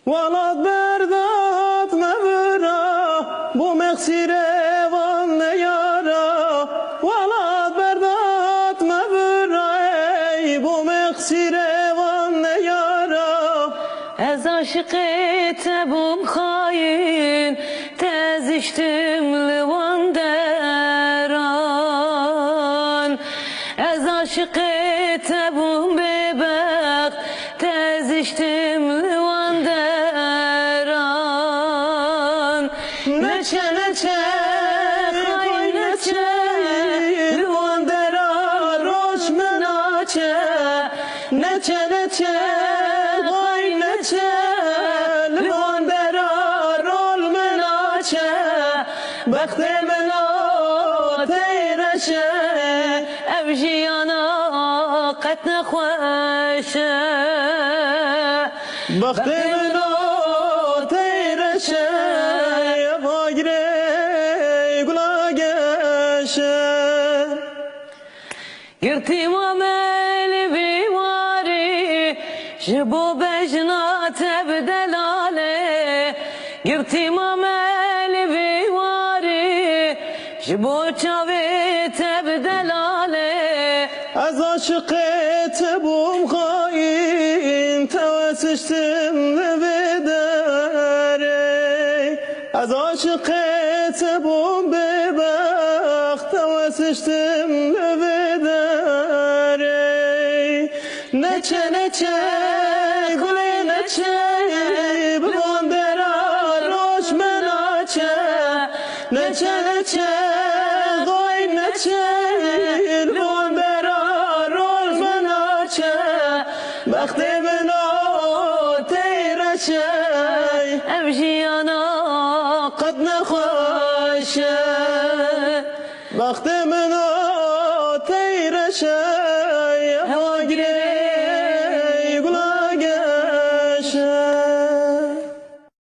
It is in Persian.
ولد برداد مورا بو مقصیر وان نیارا ولد برداد مورا ای بو مقصیر وان نیارا از عاشق تبوم خاین تزشتم لوان دران از عاشق تبوم ببخت تزشتم لوان دران نچه نچه خای نچه لوان دران روش مناچه نچه نچه خای نچه لوان دران رول مناچه بخت منا تیرشه اوجیانا قد نخوشه بخت منا تیرشه یواگره گلاگشه گرتی مامل بیواری جبو بجنا تبدلاله گرتی مامل بیواری جبو چاوی تبدلاله از عاشق تبوم خاین توسشتم لبداره از عاشق تبوم ببخت توسشتم لبداره نچه نچه گلی نچه بلون درار روش مناچه نچه نچه گوی نچه لون درار روش مناچه وقت بنا تیرشه اوجیانا قد نخوشه وقت بنا تیرشه